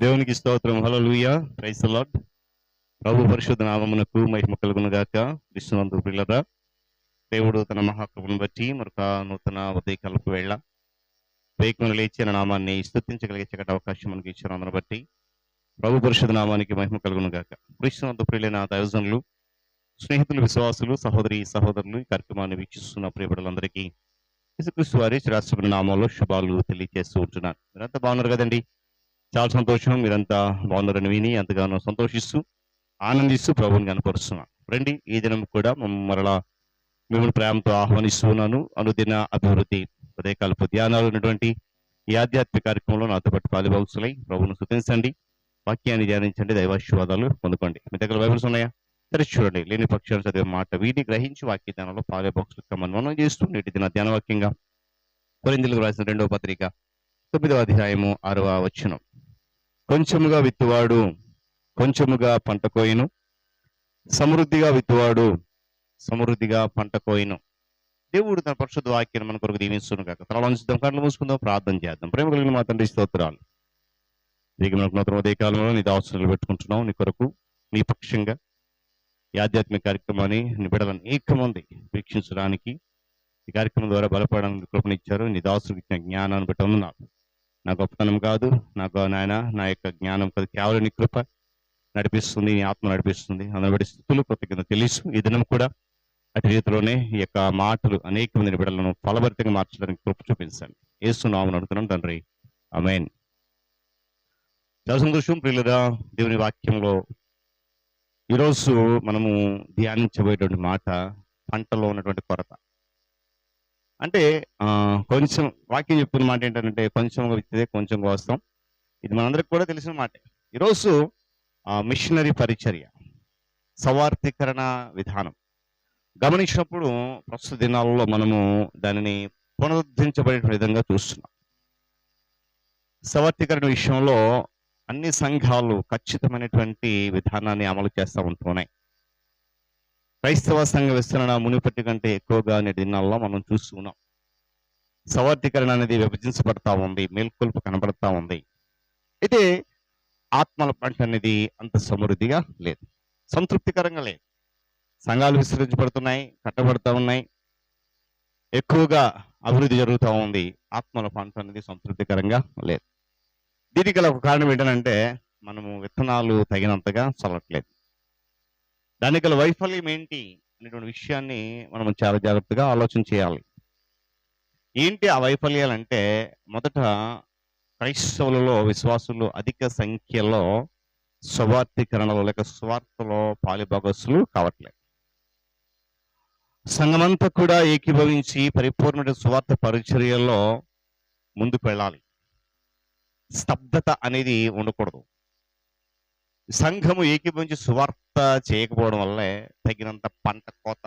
దేవునికి స్తోత్రం. Hallelujah. Praise the lord. ప్రభు పరిశుద్ధ నామమునకు మహిమ కలుగును గాక. క్రీస్తునందు ప్రియులారా, దేవుడు తన మహాకృపను బట్టి మరొక నూతన ఉదయకాలపు వేళ వేకువన లేచిన నామాన్ని స్తుతించగలిగే చక్కటి అవకాశం మనకి ఇచ్చిన అందును బట్టి ప్రభు పరిశుద్ధ నామానికి మహిమ కలుగును గాక. క్రీస్తునందు ప్రియులైన దైవజనులు, స్నేహితులు, విశ్వాసులు, సహోదరి సహోదరులు ఈ కార్యక్రమాన్ని వీక్షిస్తున్న ప్రియబిడ్డలందరికీ యేసుక్రీస్తు వారి శ్రేష్టమైన నామంలో శుభాలు తెలియజేస్తూ ఉంటున్నాను. మీరంతా బాగున్నారు కదండి? చాలా సంతోషం. మీరంతా బాగున్నారని విని ఎంతగానో సంతోషిస్తూ ఆనందిస్తూ ప్రభువుని కనపరుస్తున్నాను. రండి, ఈ దినం కూడా మరలా మిమ్మల్ని ప్రేమతో ఆహ్వానిస్తున్నాను. అనుదిన అభివృద్ధి ఉదయకాలపు ధ్యానాలు ఉన్నటువంటి ఈ ఆధ్యాత్మిక కార్యక్రమంలో నాతో పాటు పాలుభాగస్తులై ప్రభువును స్తుతించండి, వాక్యాన్ని ధ్యానించండి, దైవాశీర్వాదాలు పొందుకోండి. మీ దగ్గర బైబిల్స్ ఉన్నాయా? తెరిచి చూడండి. లేని పక్షాన్ని చదివే మాట వీటిని గ్రహించి వాక్య ధ్యానంలో పాలుభాగస్తులుగా మనం చేస్తూ నేటి దిన ధ్యాన వాక్యంగా కొరింథీయులకు రాసిన 2వ పత్రిక 9వ అధ్యాయము 6వ వచనం. కొంచెముగా విత్తువాడు కొంచెముగా పంట కోయును, సమృద్ధిగా విత్తువాడు సమృద్ధిగా పంట కోయును. దేవుడు తన పరిశుద్ధ వాక్యాన్ని మన కొరకు దీవిస్తును కాక. తలవంచుదాం, కళ్ళు మూసుకుందాం, ప్రార్థన చేద్దాం. ప్రేమ కలిగిన మా తండ్రి స్తోత్రాలు. నీకు మనకు నూతన ఉదయకాలంలో నీ దావసరాలు పెట్టుకుంటున్నాం. నీ కొరకు నీ పక్షంగా ఈ ఆధ్యాత్మిక కార్యక్రమాన్ని నీ బిడ్డలను అనేక మంది వీక్షించడానికి, ఈ కార్యక్రమం ద్వారా బలపడడానికి కృపనిచ్చారు. నీ దాసులకు ఇచ్చిన జ్ఞానాన్ని బట్టి ఉన్నాను. నా గొప్పతనం కాదు, నాకు నాయన నా యొక్క జ్ఞానం కాదు, కేవలం నీ కృప నడిపిస్తుంది, నీ ఆత్మ నడిపిస్తుంది. అందులో బట్టి స్థుతులు కృతజ్ఞత తెలుసు. ఈ దినం కూడా అటు రీతిలోనే ఈ యొక్క మాటలు అనేక మంది బిడ్డలను ఫలభరితంగా మార్చడానికి కృప చూపించండి. యేసు నామమున అడుగుతున్నాం తండ్రి, ఆమేన్. చాలా సంతోషం ప్రియులారా. దేవుని వాక్యంలో ఈరోజు మనము ధ్యానించబోయేటువంటి మాట పంటలో ఉన్నటువంటి కొరత. అంటే కొంచెం వాక్యం చెప్తున్న మాట ఏంటంటే కొంచెం విత్తితే కొంచెం కోస్తాం. ఇది మనందరికి కూడా తెలిసిన మాటే. ఈరోజు మిషనరీ పరిచర్య, సవార్థీకరణ విధానం గమనించినప్పుడు ప్రస్తుత దినాలలో మనము దానిని పునరుద్ధరించబడే విధంగా చూస్తున్నాం. సవార్థీకరణ విషయంలో అన్ని సంఘాలు ఖచ్చితమైనటువంటి విధానాన్ని అమలు చేస్తూ ఉంటున్నాయి. క్రైస్తవ సంఘ విస్తరణ మునిపటి కంటే ఎక్కువగా నేటి దినాల్లో మనం చూస్తున్నాం. సవార్థీకరణ అనేది విభజించబడతా ఉంది, మేల్కొల్పు కనబడతా ఉంది. అయితే ఆత్మల పంట అనేది అంత సమృద్ధిగా లేదు, సంతృప్తికరంగా లేదు. సంఘాలు విస్తరించబడుతున్నాయి, కట్టబడతా ఉన్నాయి, ఎక్కువగా అభివృద్ధి జరుగుతూ ఉంది. ఆత్మల పంట అనేది సంతృప్తికరంగా లేదు. దీనికి గల ఒక కారణం ఏంటంటే మనము విత్తనాలు తగినంతగా చల్లట్లేదు. దానికి గల వైఫల్యం ఏంటి అనేటువంటి విషయాన్ని మనం చాలా జాగ్రత్తగా ఆలోచన చేయాలి. ఏంటి ఆ వైఫల్యాలు అంటే, మొదట క్రైస్తవులలో విశ్వాసులు అధిక సంఖ్యలో స్వార్థీకరణలో లేక స్వార్థలో పాలిభాగస్తులు కావట్లేదు. సంఘమంతా కూడా ఏకీభవించి పరిపూర్ణ స్వార్థ పరిచర్యల్లో ముందుకు వెళ్ళాలి. స్తబ్దత అనేది ఉండకూడదు. సంఘము ఏకీభవించి సువార్త చేయకపోవడం వల్లే తగినంత పంట కోత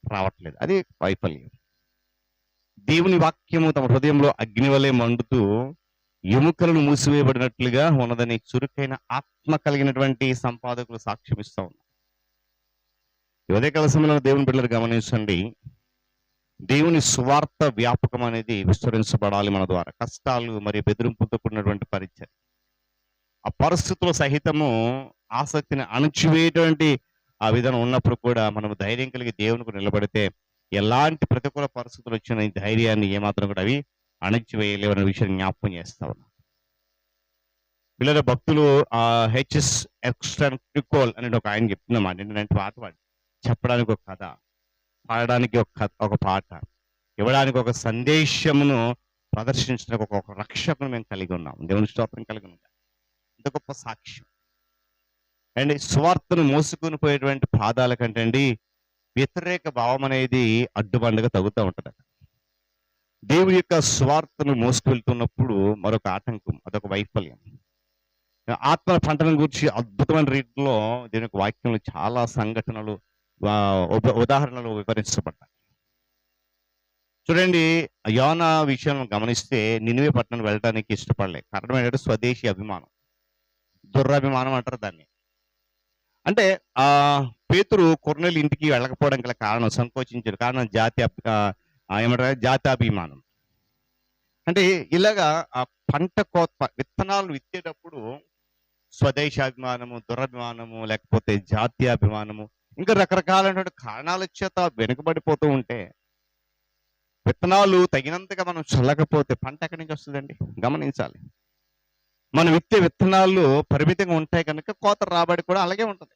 రావట్లేదు. అది వైఫల్యం. దేవుని వాక్యము తమ హృదయంలో అగ్ని వలె మండుతూ ఎముకలను మూసివేయబడినట్లుగా ఉన్నదని చురుకైన ఆత్మ కలిగినటువంటి సంపాదకులు సాక్ష్యం ఇస్తూ ఉన్నారు. ఉదయకాల సమయంలో దేవుని బిడ్డలు గమనించండి. దేవుని సువార్త వ్యాపకం అనేది విస్తరించబడాలి మన ద్వారా. కష్టాలు మరియు బెదిరింపులతో కూడినటువంటి పరిచయం, ఆ పరిస్థితుల సహితము ఆసక్తిని అణచివేయటువంటి ఆ విధానం ఉన్నప్పుడు కూడా మనం ధైర్యం కలిగి దేవునికి నిలబడితే ఎలాంటి ప్రతికూల పరిస్థితులు వచ్చిన ఈ ధైర్యాన్ని ఏమాత్రం కూడా అవి అణచివేయలేవు అనే విషయాన్ని జ్ఞాపకం చేస్తా ఉన్నాం. పిల్లల భక్తులు హెచ్ఎస్ ఎక్స్ట్రానికోల్ అనేది ఒక ఆయన చెప్తున్నమాట. ఏంటంటే పాట పాడి చెప్పడానికి ఒక కథ, పాడడానికి ఒక పాట, ఇవ్వడానికి ఒక సందేశమును ప్రదర్శించడానికి ఒక రక్షకును మేము కలిగి ఉన్నాం. దేవుని స్తోత్రం కలిగి ఉన్నాం. ఇంత గొప్ప సాక్ష్యం అండి. స్వార్థను మోసుకొని పోయేటువంటి పాదాల కంటే అండి వ్యతిరేక భావం అనేది అడ్డుబండగా తగ్గుతూ ఉంటుంది. దేవుని యొక్క స్వార్థను మోసుకెళ్తున్నప్పుడు మరొక ఆటంకం, అదొక వైఫల్యం. ఆత్మ పంటను గురించి అద్భుతమైన రీతిలో దీని యొక్క వాక్యంలో చాలా సంఘటనలు, ఉదాహరణలు వివరించబడ్డాయి. చూడండి, యోనా విషయం గమనిస్తే నినివే పట్టణం వెళ్ళడానికి ఇష్టపడలే. కారణం ఏంటంటే స్వదేశీ అభిమానం, దుర్రాభిమానం అంటారు దాన్ని. అంటే పేతురు కొర్నేలు ఇంటికి వెళ్ళకపోవడానికి గల కారణం, సంకోచించారు కారణం ఏమంటారు జాత్యాభిమానం. అంటే ఇలాగా ఆ పంట కోత విత్తనాలు విత్తేటప్పుడు స్వదేశాభిమానము, దురభిమానము, లేకపోతే జాతీయాభిమానము, ఇంకా రకరకాలైనటువంటి కారణాల చేత వెనుకబడిపోతూ ఉంటే, విత్తనాలు తగినంతగా మనం చల్లకపోతే పంట ఎక్కడి నుంచి వస్తుందండి? గమనించాలి. మనం విత్తే విత్తనాలు పరిమితంగా ఉంటాయి కనుక కోత రాబడి కూడా అలాగే ఉంటుంది.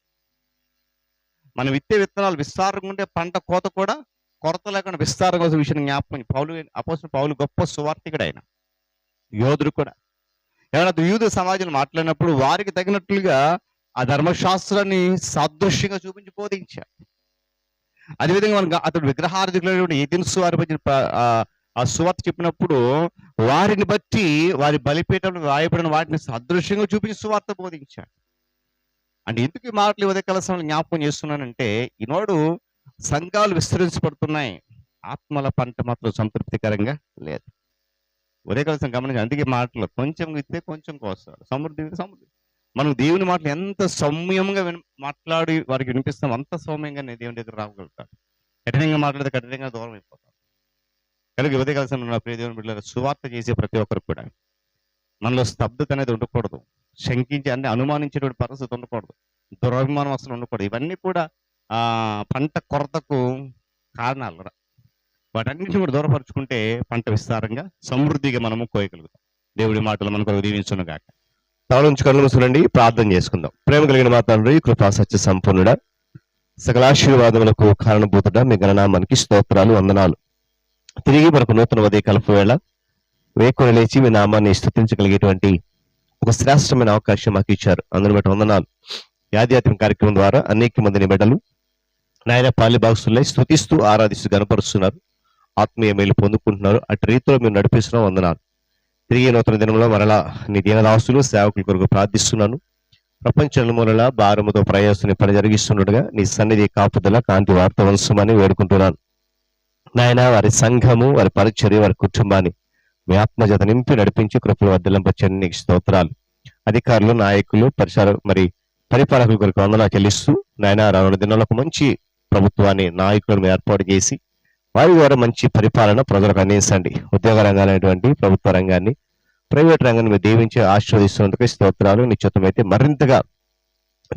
మనం విత్తే విత్తనాలు విస్తారంగా ఉంటే పంట కోత కూడా కొరత లేకుండా విస్తారంగా వచ్చే విషయం జ్ఞాపకం. అపోస్తలుడు పౌలు గొప్ప సువార్తికుడు, ఆయన యోధుడు కూడా. ఏమన్నా యూదు సమాజం మాట్లాడినప్పుడు వారికి తగినట్లుగా ఆ ధర్మశాస్త్రాన్ని సాదృశ్యంగా చూపించి బోధించారు. అదేవిధంగా మనం అతడు విగ్రహార్థికులైన ఏథెన్సు వారి మధ్య ఆ సువార్త చెప్పినప్పుడు వారిని బట్టి వారి బలిపీఠంలో రాయబడిన వాటిని సాదృశ్యంగా చూపించి సువార్త బోధించాడు. అంటే ఎందుకు ఈ మాటలు ఉదయకాల సమయంలో జ్ఞాపకం చేస్తున్నానంటే, ఈనాడు సంఘాలు విస్తరించబడుతున్నాయి, ఆత్మల పంట మాత్రం సంతృప్తికరంగా లేదు. ఉదయకాల గమనించి అందుకే మాటలు కొంచెం ఇస్తే కొంచెం కోస్తాడు, సమృద్ధి సమృద్ధి. మనం దేవుని మాటలు ఎంత సౌమ్యంగా మాట్లాడి వారికి వినిపిస్తాం, అంత సౌమ్యంగా దేవుని దగ్గర రాగలుగుతాడు. కఠినంగా మాట్లాడితే కఠినంగా దూరం అయిపోతాం. కనుక ఉదయకాల సమయంలో నా ప్రియ దేవుని బిడ్డలారా, సువార్త చేసే ప్రతి ఒక్కరు కూడా మనలో స్తబ్దత అనేది ఉండకూడదు, శంకించి అన్ని అనుమానించేటువంటి పరిస్థితి ఉండకూడదు, దురభిమానం అసలు ఉండకూడదు. ఇవన్నీ కూడా పంట కొరతకు కారణాలు. వాటన్నింటిని కూడా దూరపరుచుకుంటే పంట విస్తారంగా సమృద్ధిగా మనము కోయగలుగుతాం. దేవుడి మాటలు మనకు దీవించును గాక. తాను నుంచి కళ్ళు మూసుకునండి, ప్రార్థన చేసుకుందాం. ప్రేమ కలిగిన మా తండ్రి, కృపా సత్య సంపూర్ణుడా, సకలాశీర్వాదములకు కారణభూతుడా, మీ గణనామానికి స్తోత్రాలు, వందనాలు. తిరిగి మనకు నూతన ఉదయ కలుపు వేళ వేకుని లేచి మీ నామాన్ని స్తుతించగలిగేటువంటి ఒక శ్రేష్టమైన అవకాశం మాకు ఇచ్చారు. అందులో బట్టి వందనాలు. ఆధ్యాత్మిక కార్యక్రమం ద్వారా అనేక మందిని బిడ్డలు నాయన పాలి భాగస్తులై స్తుతిస్తూ ఆరాధిస్తూ గనపరుస్తున్నారు, ఆత్మీయ మేలు పొందుకుంటున్నారు. అటు రీతిలో మీరు నడిపిస్తున్నాం, వందనాలు. తిరిగి నూతన దినంలో మరలా నీ దీనదాసులు సేవకుల కొరకు ప్రార్థిస్తున్నాను. ప్రపంచ నలుమూలలా భారముతో ప్రయాసం పని జరిగిస్తున్నట్టుగా నీ సన్నిధి కాపుదల కాంతి వార్త వంశమని వేడుకుంటున్నాను. నాయన వారి సంఘము, వారి పరిచర్య, వారి కుటుంబాన్ని మీ ఆత్మజత నింపి నడిపించి కృపలు వర్ధలింపచ్చని నీకు స్తోత్రాలు. అధికారులు, నాయకులు, పరిపాలకుల కొరకు వందనాలు చెల్లిస్తూ నాయన రానున్న దినాలకు మంచి ప్రభుత్వాన్ని, నాయకులను ఏర్పాటు చేసి వారి ద్వారా మంచి పరిపాలన ప్రజలకు అందించండి. ఉద్యోగ రంగాలైనటువంటి ప్రభుత్వ రంగాన్ని, ప్రైవేట్ రంగాన్ని మీరు దీవించి ఆశీర్వదిస్తున్నందుకు స్తోత్రాలు. నిశ్చితమైతే మరింతగా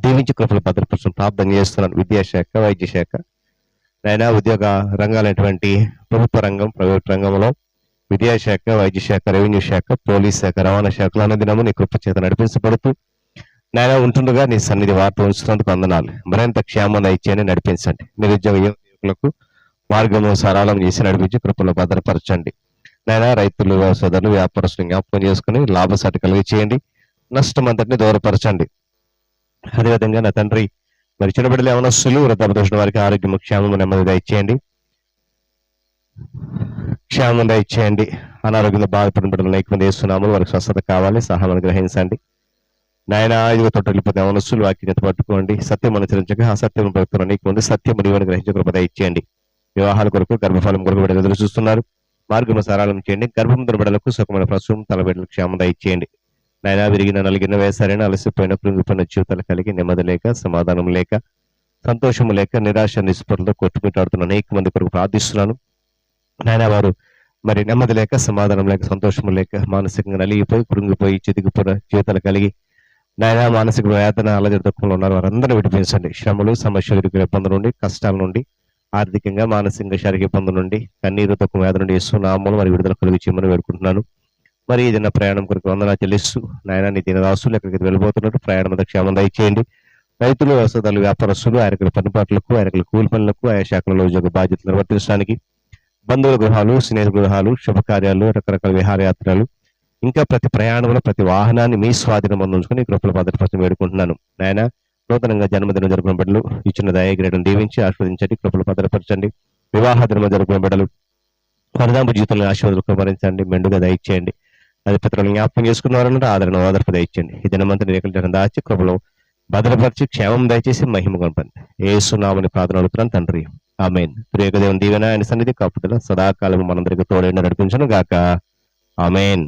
దీవించి కృపలు భద్రపరచడం ప్రార్థన చేస్తున్నాను. విద్యాశాఖ, వైద్య శాఖ, నాయన ఉద్యోగ రంగాలైనటువంటి ప్రభుత్వ రంగం, ప్రైవేట్ రంగంలో విద్యాశాఖ, వైద్య శాఖ, రెవెన్యూ శాఖ, పోలీస్ శాఖ, రవాణా శాఖలు అన్నదినము నీ కృప చేత నడిపించబడుతూ నాయన ఉంటుండగా నీ సన్నిధి వార్త ఉంచుతున్నందుకు వందనాలు. మరింత క్షేమం ఇచ్చేయని నడిపించండి. నిరుద్యోగ యువకులకు మార్గము సరళం చేసి నడిపించి కృపలో భద్రపరచండి. నాయన రైతులు, వ్యవసాయదారులు, వ్యాపారస్తులు జ్ఞాపకం చేసుకుని లాభసాటి కలిగి చేయండి, నష్టం అంతటిని దూరపరచండి. అదేవిధంగా నా తండ్రి మరి చిన్నబిడ్డలు, యవనస్తులు, వృద్ధాప్య వారికి ఆరోగ్యం, క్షేమం, నెమ్మది దయచేయండి, క్షేమం దయచేయండి. అనారోగ్యంలో బాధపడిన బిడ్డలు అనేక మంది వేస్తున్నాము, వారికి స్వస్థత కావాలి, సహాయాన్ని గ్రహించండి. నాయన ఐదుగు తోట వెళ్ళిపోతే యవనస్తులు వాక్యత పట్టుకోండి, సత్యం అనుసరించక అసత్యం పడుతున్న అనేక మంది సత్యం నీవని గ్రహించే కృప దయచేయండి. వివాహాల కొరకు, గర్భఫలం కొరకు బిడ్డలు ఎదురు చూస్తున్నారు, మార్గము సరళం చేయండి. గర్భం బిడ్డలకు సుఖమైన ప్రసవం, తల బిడ్డలకు క్షేమం దయచేయండి. నాయన విరిగిన, నలిగిన, వేసారైన, అలసిపోయిన, కృంగిపోయిన జీవితాలు కలిగి నెమ్మది లేక, సమాధానం లేక, సంతోషము లేక, నిరాశ నిస్పృహలతో కొట్టుమిట్టాడుతున్న అనేక మంది కొరకు ప్రార్థిస్తున్నాను. నాయన వారు మరి నెమ్మది లేక, సమాధానం లేక, సంతోషము లేక, మానసికంగా నలిగిపోయి, కృంగిపోయి, చితికిపోయిన జీవితాలు కలిగి నాయన మానసిక వేదన, అలజడి దుఃఖంలో ఉన్నారు, వారందరూ విడిపించండి. శ్రమలు, సమస్యలు, ఇబ్బందుల నుండి, కష్టాల నుండి, ఆర్థికంగా, మానసికంగా, శారీరక ఇబ్బందుల నుండి, కన్నీరు, దుఃఖం, వేదన నుండి నామములో మరి విడుదల కలిగి చేయమని వేడుకుంటున్నాను. మరి ఏదైనా ప్రయాణం కొరకు వందనా చెల్లిస్తూ నాయన నీ దీనదాసులు ఎక్కడికి వెళ్ళిపోతున్నారు, ప్రయాణం అంతా క్షేమం దయచేయండి. రైతులు, వ్యవసాయదారులు, వ్యాపారస్తులు ఆయనకుల పనిపాట్లకు, ఆయనకుల కూలి పనులకు, ఆయా శాఖలలో ఉద్యోగ బాధ్యతలు నిర్వర్తించడానికి, బంధువుల గృహాలు, స్నేహితుల గృహాలు, శుభకార్యాలు, రకరకాల విహారయాత్రలు, ఇంకా ప్రతి ప్రయాణంలో ప్రతి వాహనాన్ని మీ స్వాధీనం అందించుకుని కృపల భద్రపరచడం వేడుకుంటున్నాను. నాయన నూతనంగా జన్మదినం జరుపుకున్న బిడ్డలు ఇచ్చిన దయాగ్రేడను దీవించి ఆస్వాదించండి, కృపలు భద్రపరచండి. వివాహ దినం జరుపుకున్న బిడ్డలు వరదాంపు జీవితంలో ఆశీర్వాదాలు కుమరించండి, మెండుగా దయచేయండి. అది పితరులను జ్ఞాపకం చేసుకున్నవారన్న ఆదరణ ఓదార్పు దయచేయండి. ఈ దినమంతా రేఖలు దాచి కృపలో భద్రపరిచి క్షేమం దయచేసి మహిమ కొనపండి. యేసునామని ప్రార్థన అడుగుతున్నాను తండ్రి, ఆమేన్. ప్రియక దేవుని దీవెన, ఆయన సన్నిధి కాపుదల సదాకాలం మనందరికీ తోడైన నడిపించను గాక, ఆమేన్.